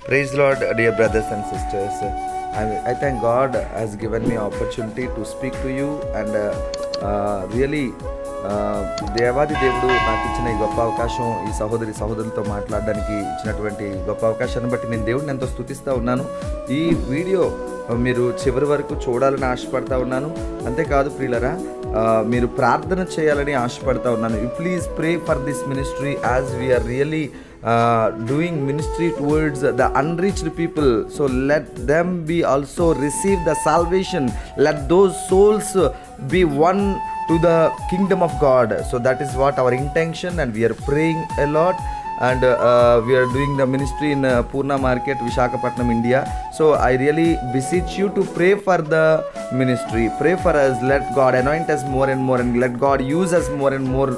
Praise the Lord, dear brothers and sisters. I thank God has given me opportunity to speak to you and really దేవాది దేవుడు నాకు ఇచ్చిన ఈ గొప్ప అవకాశం, ఈ సహోదరులతో మాట్లాడడానికి ఇచ్చినటువంటి గొప్ప అవకాశాన్ని బట్టి నేను దేవుడిని ఎంతో స్తుతిస్తూ ఉన్నాను. ఈ వీడియో మీరు చివరి వరకు చూడాలని ఆశపడతా ఉన్నాను. అంతేకాదు ప్రియులరా, మీరు ప్రార్థన చేయాలని ఆశపడతా ఉన్నాను. You please pray for this ministry as we are really doing ministry towards the unreached people. So let them be also receive the salvation. Let those souls be won to the kingdom of God. So that is what our intention, and we are praying a lot. And we are doing the ministry in Purna Market, Visakhapatnam, India. So I really beseech you to pray for the ministry. Pray for us. Let God anoint us more and more, and let God use us more and more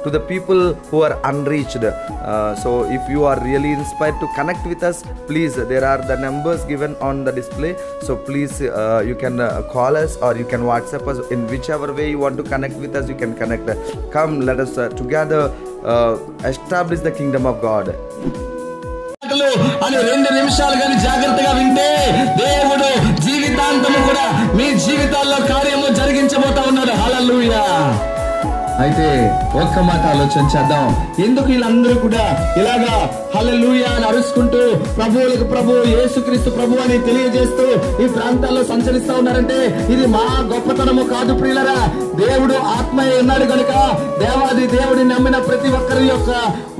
to the people who are unreached. So if you are really inspired to connect with us, please, there are the numbers given on the display. So please, you can call us or you can WhatsApp us. In whichever way you want to connect with us, you can connect. Come, let us together establish the kingdom of God. అని 2 నిమిషాలు కానీ జాగ్రత్తగా వింటే దేవుడు జీవితాంతము కూడా మీ జీవితాల్లో కార్యము జరిగించబోతా ఉన్నాడు. హల్లెలూయా. అయితే ఒక్క మాట ఆలోచన చేద్దాం. ఎందుకు వీళ్ళందరూ కూడా ఇలాగా హల్లెలూయా అని అరుచుకుంటూ ప్రభువులకు ప్రభు, యేసుక్రీస్తు ప్రభు అని తెలియజేస్తూ ఈ ప్రాంతాల్లో సంచరిస్తా ఉన్నారంటే ఇది మా గొప్పతనము కాదు ప్రియులరా. దేవుడు ఆత్మయ్య ఉన్నాడు కనుక దేవాది దేవుడిని నమ్మిన ప్రతి ఒక్కరి యొక్క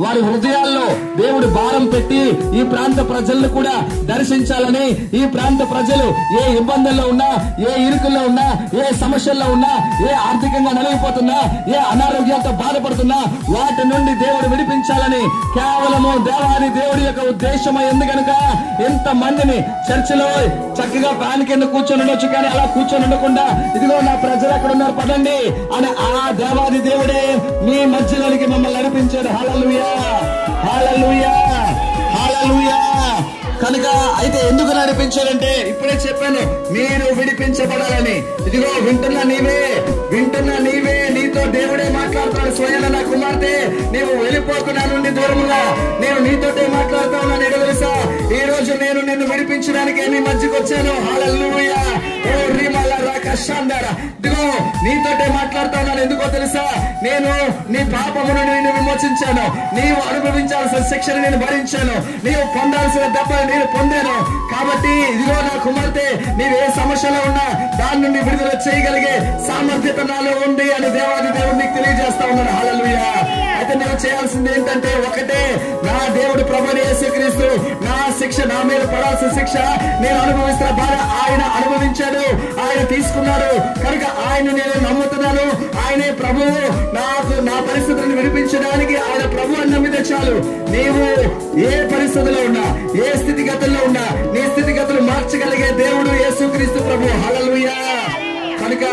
వారి హృదయాల్లో దేవుడు భారం పెట్టి ఈ ప్రాంత ప్రజలను కూడా దర్శించాలని, ఈ ప్రాంత ప్రజలు ఏ ఇబ్బందుల్లో ఉన్నా, ఏ ఇరుకుల్లో ఉన్నా, ఏ సమస్యల్లో ఉన్నా, ఏ ఆర్థికంగా నలిగిపోతున్నా, ఏ అనారోగ్యంతో బాధపడుతున్నా వాటి నుండి దేవుడు విడిపించాలని కేవలము దేవాది దేవుడి యొక్క ఉద్దేశమై ఉంది కనుక ఎంత మందిని చర్చిలో చక్కగా ఫ్యాన్ కింద కూర్చొని ఉండొచ్చు, కానీ అలా కూర్చొని ఉండకుండా ఇదిగో నా ప్రజలు ఎక్కడ ఉన్నారు పదండి అని ఆ దేవాది దేవుడే మీ మధ్యలోనికి మమ్మల్ని నడిపించాడు. హల్లెలూయా, హల్లెలూయా, హల్లెలూయా. కనుక అయితే ఎందుకు నడిపించాలంటే ఇప్పుడే చెప్పాను, మీరు విడిపించబడాలని. ఇదిగో వింటున్నా నీవే, నీతో దేవుడే మాట్లాడుతాడు. స్వయం నా కుమార్తె, నీవు వెళ్ళిపోకు నా నుండి దూరముగా, నేను నీతోటే మాట్లాడుతా ఉన్నాను. ఎడ తెలుసా, ఈ రోజు నేను నిన్ను విడిపించడానికి నీ మధ్యకు వచ్చాను. హల్లెలూయా. ఓ రిమల రాకషాందారా, ఇదిగో నీతోటే మాట్లాడుతా ఉన్నాను. ఎందుకో తెలుసా, నేను నీ పాపమును నేను విమోచించాను, నీవు అనుభవించాల్సిన శిక్షను నేను భరించాను, నీవు పొందాల్సిన దెబ్బలు నేను పొందాను. కాబట్టి ఇదిగో నా కుమార్తె, నీవు ఏ సమస్యలో ఉన్నా దాని నుండి విడుదల చేయగలిగే సామర్థ్యత నాలో ఉంది అని దేవాది దేవుడు నీకు తెలియజేస్తా ఉన్నాడు. హల్లెలూయా. అయితే నేను చేయాల్సింది ఏంటంటే ఒకటే, నా దేవుడు ప్రభువైన యేసుక్రీస్తు నా శిక్ష, నా మీద పడాల్సిన శిక్ష, నేను అనుభవిస్తున్న బాధ ఆయన అనుభవించాడు, ఆయన తీసుకున్నాడు కనుక ఆయన నేను నమ్ముతున్నాను. ఆయనే ప్రభువు, నాకు నా పరిస్థితులను విడిపించడానికి ఆయన ప్రభు అని నమ్మితే చాలు. నీవు ఏ పరిస్థితుల్లో ఉన్నా, ఏ స్థితిగతుల్లో ఉన్నా, నీ స్థితిగతులు మార్చగలిగే దేవుడు యేసుక్రీస్తు ప్రభు. హల్లెలూయా. కనుక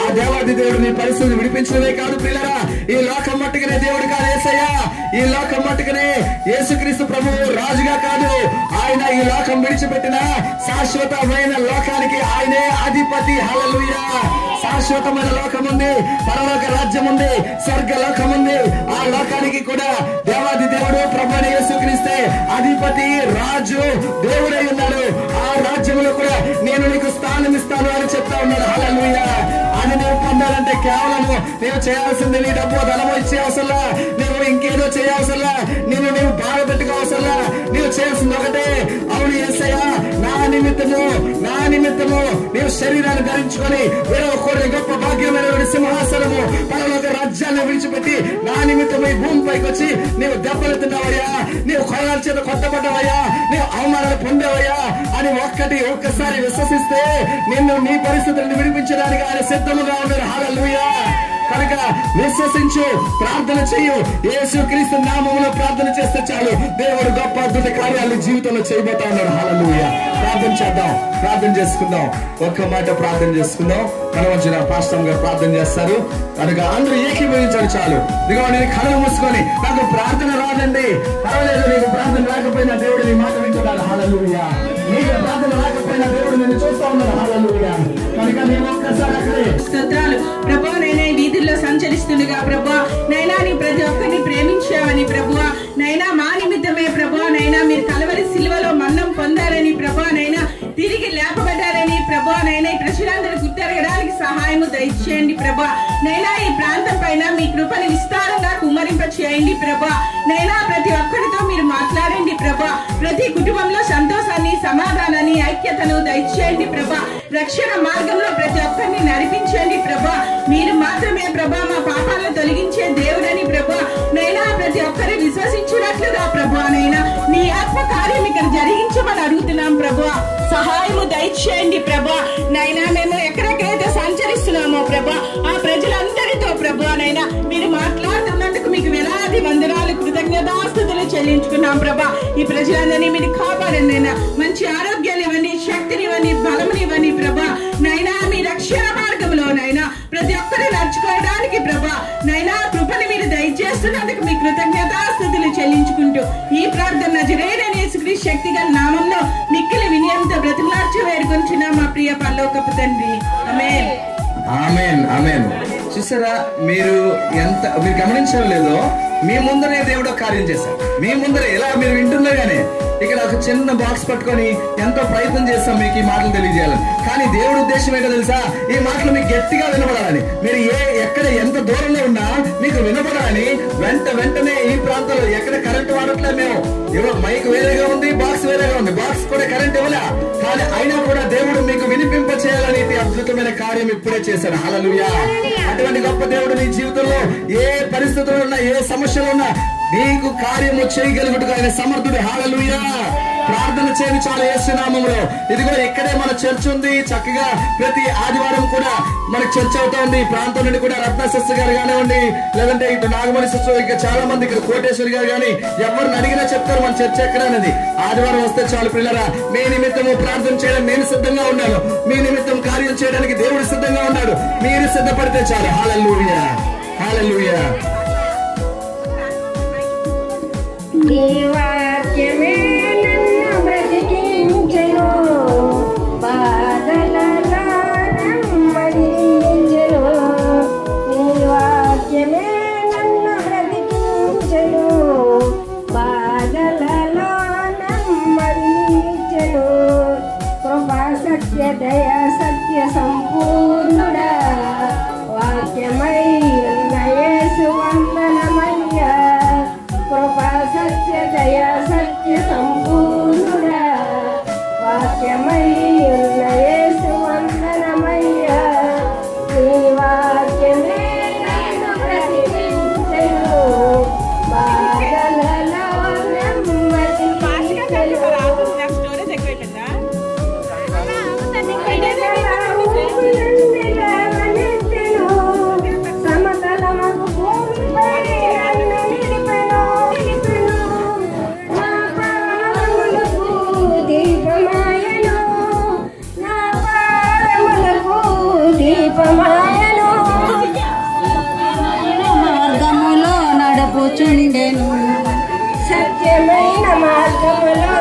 ఆ దేవాది దేవుడు నీ పరిస్థితిని విడిపించడమే కాదు ప్రియులారా, ఈ లోకం మట్టుకునే దేవుడు కాదు యేసయ్య, ఈ లోకం మట్టుకునే యేసుక్రీస్తు ప్రభువు రాజుగా కాదు. ఆయన ఈ లోకం విడిచిపెట్టిన శాశ్వతమైన లోకానికి ఆయనే అధిపతి. హల్లెలూయా. శాశ్వతమైన లోకం ఉంది, పరలోక రాజ్యం ఉంది, స్వర్గ లోకం ఉంది. ఆ లోకానికి కూడా దేవాది దేవుడు ప్రభువైన యేసుక్రీస్తే అధిపతి, రాజు, దేవుడై ఉన్నాడు. ఆ రాజ్యంలో కూడా నేను నీకు స్థానం ఇస్తాను అని చెప్తా ఉన్నాడు. హల్లెలూయా. అని నువ్వు పొందాలంటే కేవలము నీవు చేయాల్సింది, నీ డబ్బు ధనము ఇచ్చే అవసరంలా, నువ్వు ఇంకేదో చేయవసరంలా, నీవు బాధ పెట్టుకోవసరంలా. నీవు చేయాల్సింది ఒకటే, అవును యేసయ్య నా నిమిత్తము నీవు శరీరాన్ని ధరించుకొని వేరొకరి గొప్ప భాగ్యమైన సింహాసనము పరలోక రాజ్యాన్ని విడిచిపెట్టి నా నిమిత్తము ఈ భూమిపైకి వచ్చి నీవు దెబ్బలు తిన్నావయ్యా, నీవు కొరల చేత కొట్టబడ్డావయ్యా, నీవు అవమానాలు పొందావయ్యా అని ఒక్కసారి విశ్వసిస్తే నిన్ను నీ పరిస్థితులను విడిపించడానికి ఆయన సిద్ధముగా ఉన్నాడు. హల్లెలూయా. కనుక విశ్వసించు, ప్రార్థన చెయ్యు. యేసుక్రీస్తు నామములో ప్రార్థన చేస్తే చాలు, దేవుడు గొప్ప అద్భుత కార్యాలు జీవితంలో చేయబోతా ఉన్నాడు. హల్లెలూయా. ప్రార్థన చేద్దాం, ప్రార్థన చేసుకుందాం. ఒక్క మాట ప్రార్థన చేసుకుందాం. మన వచ్చిన పాస్టర్ గారు ప్రార్థన చేస్తారు కనుక అందరూ ఏకీభవించాలి చాలు. ఇదిగో నేను కళ్ళు మూసుకొని నాకు ప్రార్థన రాదండి, పర్వాలేదు, నీకు ప్రార్థన రాకపోయినా దేవుడు నీ మాట వింటున్నాడు. హల్లెలూయా. నీకు ప్రార్థన రాకపోయినా దేవుడు నిన్ను చూస్తా ఉన్నాడు. హల్లెలూయా. కనుక నేను ఒక్కసారి అక్కడే స్తోత్రాలు ప్రభువా. నైనా వీధుల్లో సంచరిస్తుండగా ప్రభువా, నైనా నీ ప్రతి ఒక్కరిని ప్రేమించావని ప్రభువా, నైనా మా నిమిత్తమే ప్రభువా, నైనా మీరు ప్రజలందరూ గుర్తెరగడానికి సహాయము దయచేయండి ప్రభా. నైనా ఈ ప్రాంతం పైన మీ కృపని విస్తారంగా కుమ్మరింప చేయండి ప్రభా. నైనా ప్రతి ఒక్కరితో మీరు మాట్లాడండి ప్రభా. ప్రతి కుటుంబంలో సంతోషాన్ని, సమాధానాన్ని, ఐక్యతను దయచేయండి ప్రభా. రక్షణ మార్గంలో ప్రతి ఒక్కరిని నడిపించండి ప్రభా. మీరు మాత్రమే ప్రభా మా పాపాలను తొలగించే దేవుడని ప్రభా. నైనా ప్రతి ఒక్కరి విశ్వసించినట్లుగా ప్రభా నైనా నీ ఆత్మ కార్యం ఇక్కడ జరిగించమని అడుగుతున్నాం ప్రభా. సహాయము దయచేయండి ప్రభా. నైనా మేము ఎక్కడెక్కడైతే సంచరిస్తున్నామో ప్రభా ఆ ప్రజలందరితో ప్రభా నైనా మీరు మాట్లాడుతున్నందుకు మీకు వేలాది వందనాలు, కృతజ్ఞతాస్తుతులు చెల్లించుకున్నాం ప్రభా. ఈ ప్రజలందరినీ మీరు కాపాడండి నైనా. మంచి ఆరోగ్యాన్ని ఇవ్వండి, శక్తినివ్వండి, బలమునివ్వండి ప్రభా. నైనా మీ రక్షణ మార్గంలో నైనా ప్రతి ఒక్కరు నడుచుకోవడానికి ప్రభా నైనా కృపని మీరు దయచేస్తున్నందుకు మీ కృతజ్ఞతాస్తుతులు చెల్లించుకుంటూ ఈ ప్రార్థన నజరేయుడైన యేసుక్రీస్తు శక్తిగల నామంలో మిక్కిలి వినయంతో బ్రతిమలార్చి వేడుకొంచున్నాం మా ప్రియ పరలోకపు తండ్రి. ఆమేన్. ఆమేన్. ఆమేన్. చూసారా, మీరు గమనించడం లేదో, మీ ముందరే దేవుడు కార్యం చేశారు. మీ ముందరే ఇలా మీరు వింటున్నారు కానీ ఇక్కడ ఒక చిన్న బాక్స్ పట్టుకొని ఎంతో ప్రయత్నం చేస్తాం మీకు ఈ మాటలు తెలియజేయాలని. కానీ దేవుడి ఉద్దేశం ఏంటో తెలుసా? ఈ మాటలు మీకు గట్టిగా వినపడాలని, మీరు ఎక్కడ ఎంత దూరంలో ఉన్నా మీకు వినపడాలని వెంటనే ఈ ప్రాంతంలో ఎక్కడ కరెంట్ వాడట్లేదు. మేము మైక్ వేరేగా ఉంది, బాక్స్ వేరేగా ఉంది, బాక్స్ కూడా కరెంట్ ఇవ్వలే. కానీ అయినా కూడా దేవుడు మీకు వినిపింప చేయాలని అద్భుతమైన కార్యం ఇప్పుడే చేశాడు. హల్లెలూయా. అటువంటి గొప్ప దేవుడు నీ జీవితంలో ఏ పరిస్థితుల్లో ఉన్నా, ఏ సమస్యలు ఉన్నా నీకు కార్యము చేయగలుగుటకు ఆయన సమర్థుడు. హల్లెలూయా. ప్రార్థన చేయని చాలా యేసు నామములో. ఇదిగో ఇక్కడే మన చర్చ్ ఉంది. చక్కగా ప్రతి ఆదివారం కూడా మనకి చర్చ్ అవుతా ఉంది. ఈ ప్రాంతం నుండి కూడా రత్న సిస్టర్ గారు కానివ్వండి, లేదంటే ఇటు నాగమణి సిస్టర్, ఇంకా చాలా మంది ఇక్కడ కోటేశ్వరి గారు కానీ ఎవరిని అడిగినా చెప్తారు మన చర్చ్ ఎక్కడ అనేది. ఆదివారం వస్తే చాలు పిల్లరా, మీ నిమిత్తము ప్రార్థన చేయడం నేను సిద్ధంగా ఉన్నాను. మీ నిమిత్తం కార్యం చేయడానికి దేవుడు సిద్ధంగా ఉన్నాడు. మీరు సిద్ధపడితే చాలు. హల్లెలూయా. హల్లెలూయా. నీ వాక్యమే నన్ను బ్రతికించెను, బాధలలో నెమ్మదించెను. నీ వాక్యమే నన్ను బ్రతికించెను, బాధలలో నెమ్మదించెను. కృపా సత్య దయ సత్య సంపూర్ణుడా, వాక్యమై ఉన్న యేసు వందనమయ్యా. కృపా సత్య దయ సత్య సంపూర్ణుడా, వాక్యమై ఉన్న యేసు వందనమయ్యా. నీ వాక్యమే నన్ను బ్రతికించెను, బాధలలో నెమ్మదించెను. సమతలమగు భూమిపై నన్ను నిలిపెను. నా పాదములకు దీపమాయెను, నా పాదములకు దీపమాయెను. మార్గములో నడుపుచుండెను, సత్యమైన మార్గములో